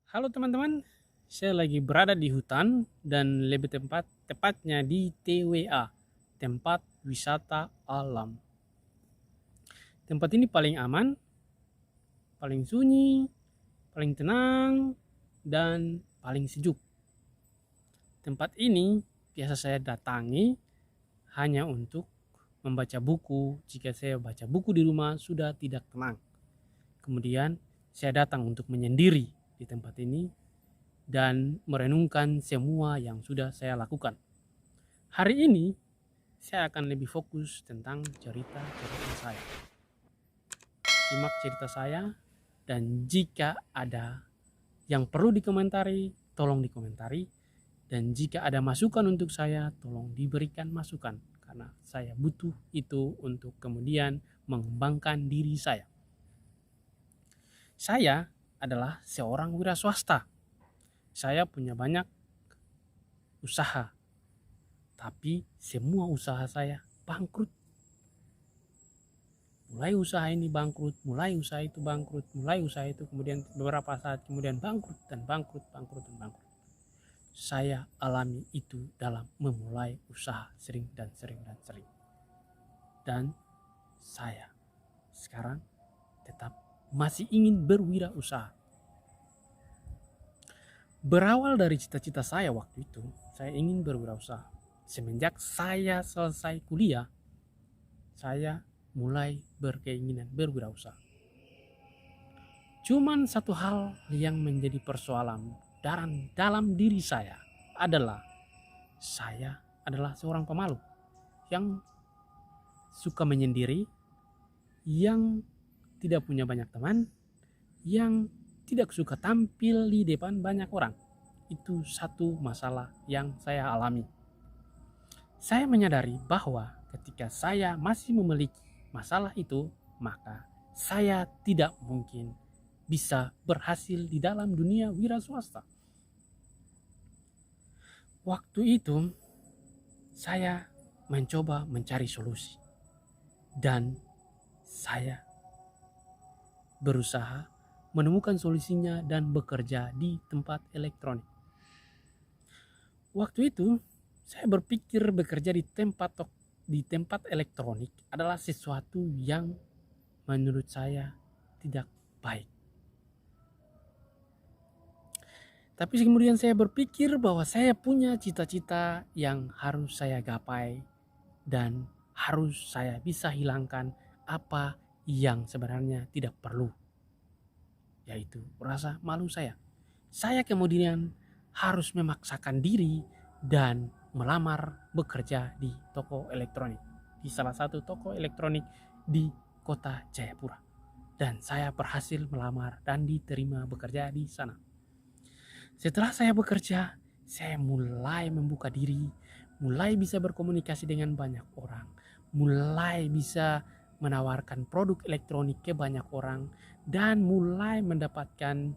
Halo teman-teman, saya lagi berada di hutan dan lebih tepatnya di TWA, tempat wisata alam. Tempat ini paling aman, paling sunyi, paling tenang, dan paling sejuk. Tempat ini biasa saya datangi hanya untuk membaca buku jika saya baca buku di rumah sudah tidak tenang. Kemudian saya datang untuk menyendiri di tempat ini dan merenungkan semua yang sudah saya lakukan. Hari ini saya akan lebih fokus tentang cerita-cerita saya. Simak cerita saya dan jika ada yang perlu dikomentari, tolong dikomentari. Dan jika ada masukan untuk saya, tolong diberikan masukan. Karena saya butuh itu untuk kemudian mengembangkan diri saya. Saya adalah seorang wira swasta. Saya punya banyak usaha. Tapi semua usaha saya bangkrut. Mulai usaha ini bangkrut, mulai usaha itu bangkrut, mulai usaha itu kemudian beberapa saat kemudian bangkrut dan bangkrut, bangkrut dan bangkrut. Saya alami itu dalam memulai usaha sering dan sering dan sering. Dan saya sekarang tetap masih ingin berwirausaha. Berawal dari cita-cita saya waktu itu, saya ingin berwirausaha. Semenjak saya selesai kuliah, saya mulai berkeinginan berwirausaha. Cuman satu hal yang menjadi persoalan dalam diri saya adalah seorang pemalu yang suka menyendiri, yang tidak punya banyak teman, yang tidak suka tampil di depan banyak orang. Itu satu masalah yang saya alami. Saya menyadari bahwa ketika saya masih memiliki masalah itu, maka saya tidak mungkin bisa berhasil di dalam dunia wira swasta. Waktu itu saya mencoba mencari solusi dan saya berusaha menemukan solusinya dan bekerja di tempat elektronik. Waktu itu saya berpikir bekerja di tempat elektronik adalah sesuatu yang menurut saya tidak baik. Tapi kemudian saya berpikir bahwa saya punya cita-cita yang harus saya gapai dan harus saya bisa hilangkan apa yang sebenarnya tidak perlu, yaitu rasa malu saya. Saya kemudian harus memaksakan diri dan melamar bekerja di toko elektronik, di salah satu toko elektronik di kota Jayapura. Dan saya berhasil melamar dan diterima bekerja di sana. Setelah saya bekerja, saya mulai membuka diri, mulai bisa berkomunikasi dengan banyak orang, mulai bisa menawarkan produk elektronik ke banyak orang, dan mulai mendapatkan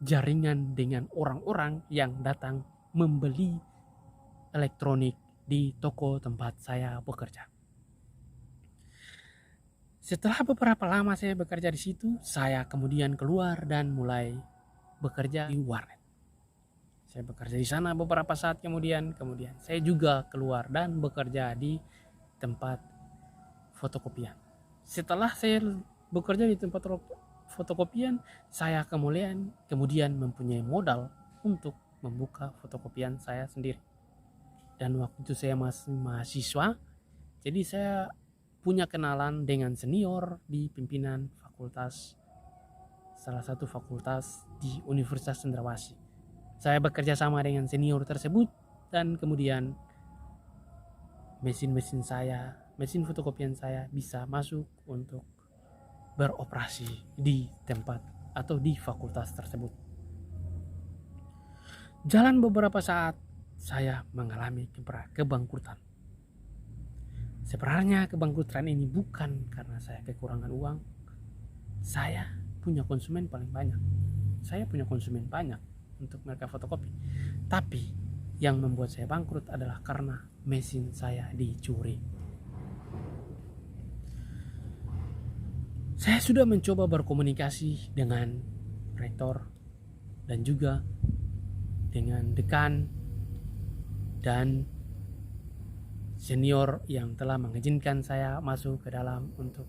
jaringan dengan orang-orang yang datang membeli elektronik di toko tempat saya bekerja. Setelah beberapa lama saya bekerja di situ, saya kemudian keluar dan mulai bekerja di warnet. Saya bekerja di sana beberapa saat kemudian saya juga keluar dan bekerja di tempat fotokopian. Setelah saya bekerja di tempat fotokopian, saya kemudian mempunyai modal untuk membuka fotokopian saya sendiri. Dan waktu itu saya masih mahasiswa, jadi saya punya kenalan dengan senior di pimpinan salah satu fakultas di Universitas Cendrawasih. Saya bekerja sama dengan senior tersebut dan kemudian mesin fotokopian saya bisa masuk untuk beroperasi di tempat atau di fakultas tersebut. Jalan beberapa saat saya mengalami kebangkrutan. Sebenarnya kebangkrutan ini bukan karena saya kekurangan uang. Saya punya konsumen paling banyak. Saya punya konsumen banyak untuk mereka fotokopi. Tapi yang membuat saya bangkrut adalah karena mesin saya dicuri. Saya sudah mencoba berkomunikasi dengan rektor dan juga dengan dekan dan senior yang telah mengizinkan saya masuk ke dalam untuk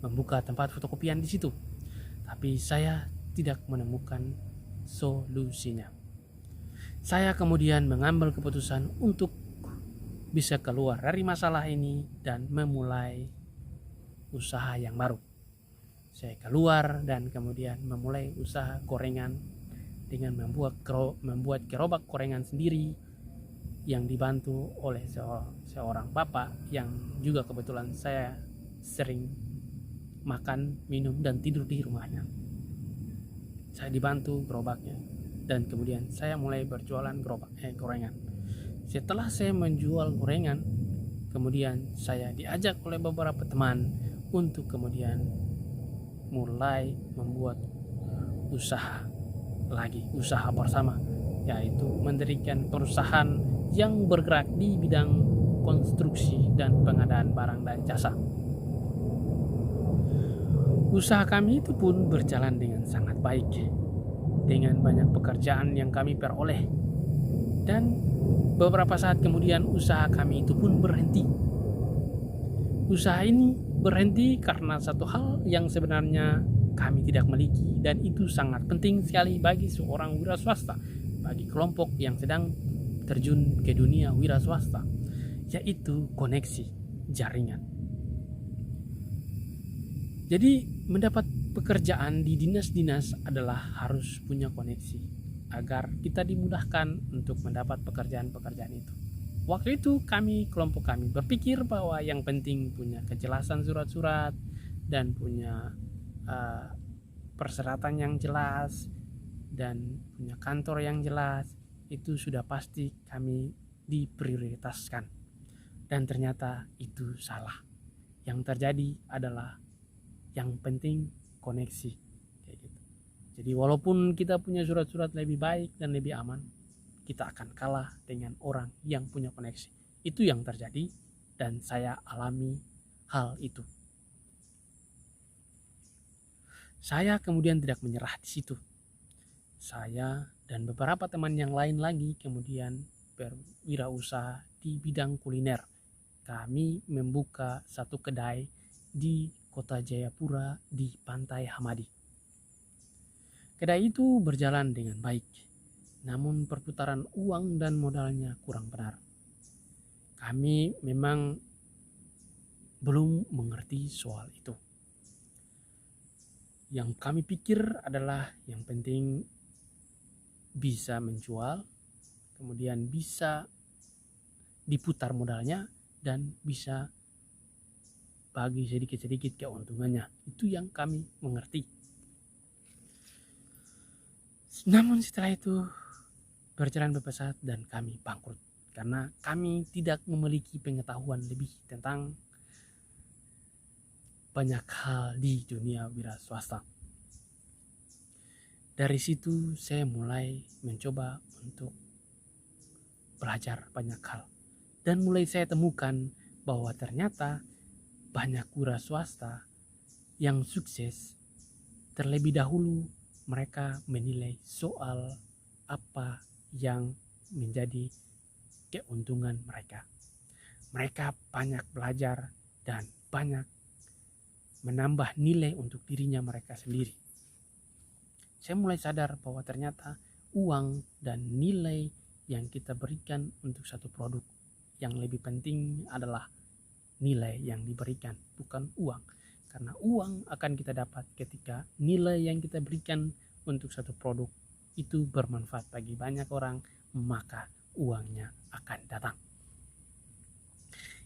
membuka tempat fotokopian di situ. Tapi saya tidak menemukan solusinya. Saya kemudian mengambil keputusan untuk bisa keluar dari masalah ini dan memulai usaha yang baru. Saya keluar dan kemudian memulai usaha gorengan dengan membuat gerobak gorengan sendiri yang dibantu oleh seorang bapak yang juga kebetulan saya sering makan, minum, dan tidur di rumahnya. Saya dibantu gerobaknya dan kemudian saya mulai berjualan gorengan. Setelah saya menjual gorengan, kemudian saya diajak oleh beberapa teman untuk kemudian mulai membuat usaha bersama, yaitu mendirikan perusahaan yang bergerak di bidang konstruksi dan pengadaan barang dan jasa. Usaha kami itu pun berjalan dengan sangat baik, dengan banyak pekerjaan yang kami peroleh, dan beberapa saat kemudian usaha kami itu pun berhenti. Usaha ini berhenti karena satu hal yang sebenarnya kami tidak miliki, dan itu sangat penting sekali bagi seorang wira swasta, bagi kelompok yang sedang terjun ke dunia wira swasta, yaitu koneksi jaringan. Jadi mendapat pekerjaan di dinas-dinas adalah harus punya koneksi agar kita dimudahkan untuk mendapat pekerjaan-pekerjaan itu. Waktu itu kelompok kami berpikir bahwa yang penting punya kejelasan surat-surat dan punya persyaratan yang jelas dan punya kantor yang jelas, itu sudah pasti kami diprioritaskan. Dan ternyata itu salah. Yang terjadi adalah yang penting koneksi, kayak gitu. Jadi walaupun kita punya surat-surat lebih baik dan lebih aman, kita akan kalah dengan orang yang punya koneksi. Itu yang terjadi dan saya alami hal itu. Saya kemudian tidak menyerah di situ. Saya dan beberapa teman yang lain lagi kemudian berwirausaha di bidang kuliner. Kami membuka satu kedai di Kota Jayapura di Pantai Hamadi. Kedai itu berjalan dengan baik, namun perputaran uang dan modalnya kurang benar. Kami memang belum mengerti soal itu. Yang kami pikir adalah yang penting bisa menjual, kemudian bisa diputar modalnya, dan bisa bagi sedikit-sedikit keuntungannya. Itu yang kami mengerti. Namun setelah itu berjalan berpesat dan kami bangkrut karena kami tidak memiliki pengetahuan lebih tentang banyak hal di dunia wira swasta. Dari situ saya mulai mencoba untuk belajar banyak hal dan mulai saya temukan bahwa ternyata banyak wira swasta yang sukses terlebih dahulu mereka menilai soal apa yang menjadi keuntungan mereka. Mereka banyak belajar dan banyak menambah nilai untuk dirinya mereka sendiri. Saya mulai sadar bahwa ternyata uang dan nilai yang kita berikan untuk satu produk, yang lebih penting adalah nilai yang diberikan, bukan uang. Karena uang akan kita dapat ketika nilai yang kita berikan untuk satu produk itu bermanfaat bagi banyak orang, maka uangnya akan datang.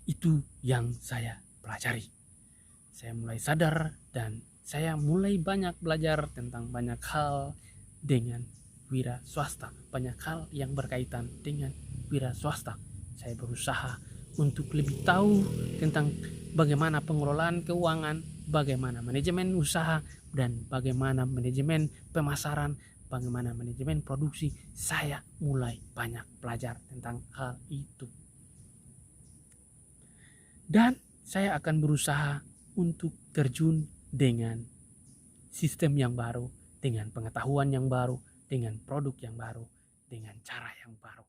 Itu yang saya pelajari. Saya mulai sadar dan saya mulai banyak belajar tentang banyak hal dengan wira swasta, banyak hal yang berkaitan dengan wira swasta. Saya berusaha untuk lebih tahu tentang bagaimana pengelolaan keuangan, bagaimana manajemen usaha, dan bagaimana manajemen pemasaran, bagaimana manajemen produksi. Saya mulai banyak belajar tentang hal itu. Dan saya akan berusaha untuk terjun dengan sistem yang baru, dengan pengetahuan yang baru, dengan produk yang baru, dengan cara yang baru.